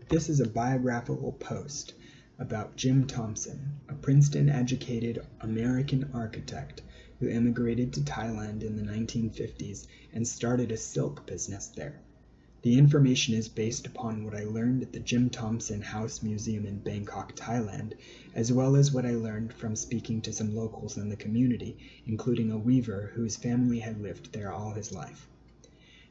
This is a biographical post about Jim Thompson, a Princeton-educated American architect who immigrated to Thailand in the 1950s and started a silk business there. The information is based upon what I learned at the Jim Thompson House Museum in Bangkok, Thailand, as well as what I learned from speaking to some locals in the community, including a weaver whose family had lived there all his life.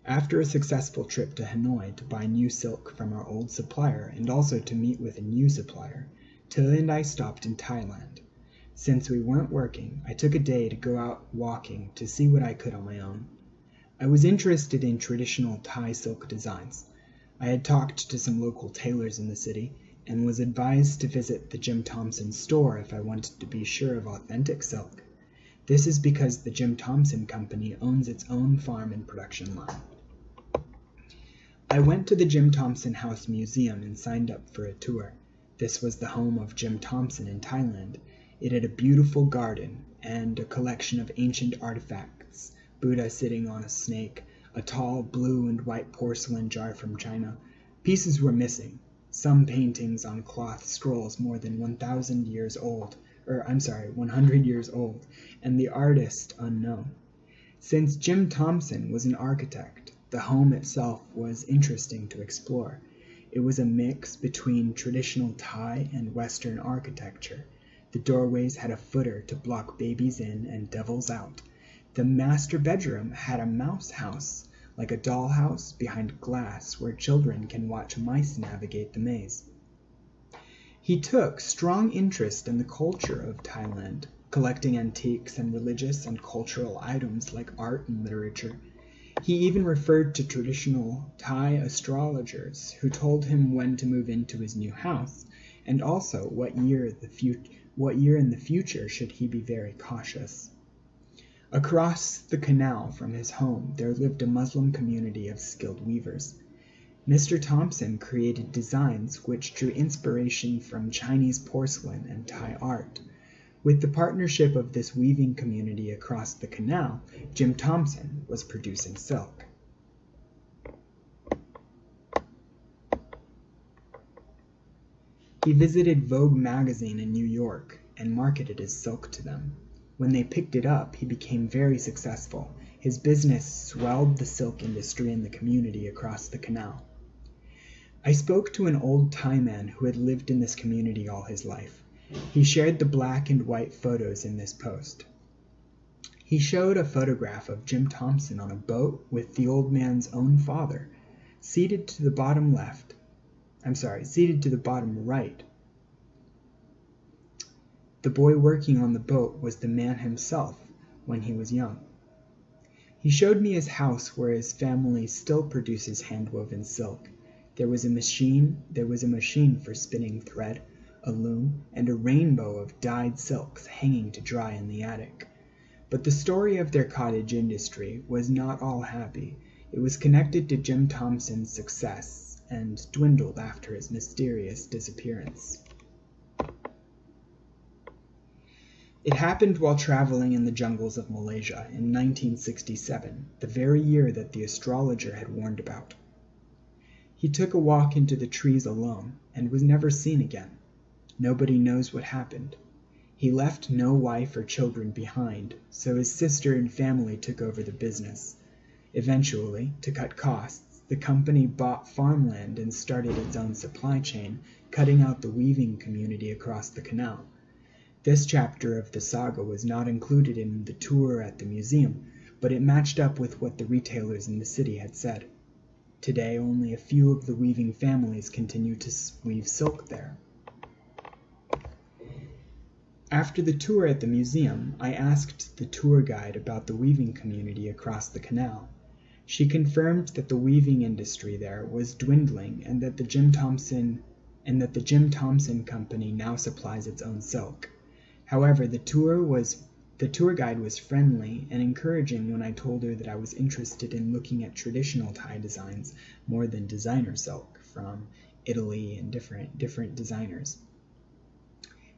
After a successful trip to Hanoi to buy new silk from our old supplier and also to meet with a new supplier, Tilly and I stopped in Thailand. Since we weren't working, I took a day to go out walking to see what I could on my own. I was interested in traditional Thai silk designs. I had talked to some local tailors in the city and was advised to visit the Jim Thompson store if I wanted to be sure of authentic silk. This is because the Jim Thompson Company owns its own farm and production line. I went to the Jim Thompson House Museum and signed up for a tour. This was the home of Jim Thompson in Thailand. It had a beautiful garden and a collection of ancient artifacts, Buddha sitting on a snake, a tall blue and white porcelain jar from China. Pieces were missing, some paintings on cloth scrolls more than 100 years old, and the artist unknown. Since Jim Thompson was an architect, the home itself was interesting to explore. It was a mix between traditional Thai and Western architecture. The doorways had a footer to block babies in and devils out. The master bedroom had a mouse house, like a dollhouse behind glass where children can watch mice navigate the maze. He took strong interest in the culture of Thailand, collecting antiques and religious and cultural items like art and literature. He even referred to traditional Thai astrologers who told him when to move into his new house, and also what year in the future should he be very cautious. Across the canal from his home there lived a Muslim community of skilled weavers. Mr. Thompson created designs which drew inspiration from Chinese porcelain and Thai art. With the partnership of this weaving community across the canal, Jim Thompson was producing silk. He visited Vogue magazine in New York and marketed his silk to them. When they picked it up, he became very successful. His business swelled the silk industry in the community across the canal. I spoke to an old Thai man who had lived in this community all his life. He shared the black and white photos in this post. He showed a photograph of Jim Thompson on a boat with the old man's own father, seated to the bottom right. The boy working on the boat was the man himself when he was young. He showed me his house where his family still produces hand-woven silk. There was a machine for spinning thread, a loom, and a rainbow of dyed silks hanging to dry in the attic. But the story of their cottage industry was not all happy. It was connected to Jim Thompson's success and dwindled after his mysterious disappearance. It happened while traveling in the jungles of Malaysia in 1967, the very year that the astrologer had warned about. He took a walk into the trees alone and was never seen again. Nobody knows what happened. He left no wife or children behind, so his sister and family took over the business. Eventually, to cut costs, the company bought farmland and started its own supply chain, cutting out the weaving community across the canal. This chapter of the saga was not included in the tour at the museum, but it matched up with what the retailers in the city had said. Today, only a few of the weaving families continue to weave silk there. After the tour at the museum, I asked the tour guide about the weaving community across the canal. She confirmed that the weaving industry there was dwindling and that the Jim Thompson Company now supplies its own silk. However, the tour guide was friendly and encouraging when I told her that I was interested in looking at traditional Thai designs more than designer silk from Italy and different designers.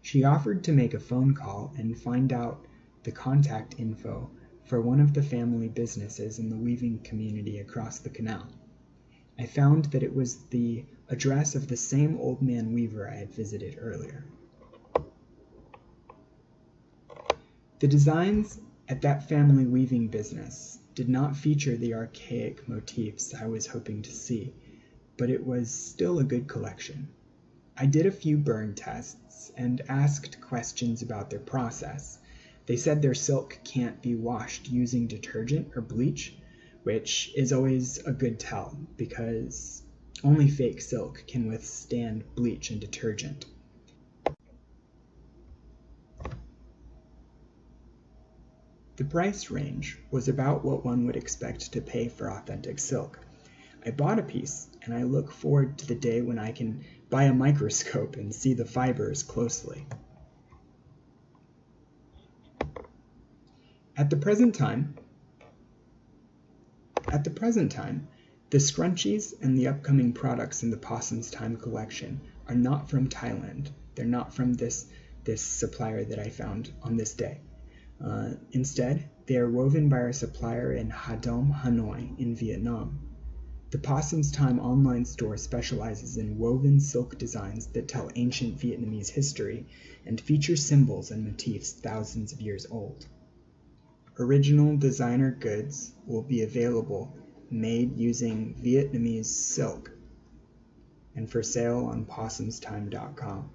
She offered to make a phone call and find out the contact info for one of the family businesses in the weaving community across the canal. I found that it was the address of the same old man weaver I had visited earlier. The designs at that family weaving business did not feature the archaic motifs I was hoping to see, but it was still a good collection. I did a few burn tests and asked questions about their process. They said their silk can't be washed using detergent or bleach, which is always a good tell because only fake silk can withstand bleach and detergent. The price range was about what one would expect to pay for authentic silk. I bought a piece, and I look forward to the day when I can buy a microscope and see the fibers closely. At the present time, the scrunchies and the upcoming products in the Possum's Time collection are not from Thailand. They're not from this supplier that I found on this day. Instead, they are woven by our supplier in Ha Dom, Hanoi, in Vietnam. The Possum's Time online store specializes in woven silk designs that tell ancient Vietnamese history and feature symbols and motifs thousands of years old. Original designer goods will be available made using Vietnamese silk and for sale on possumstime.com.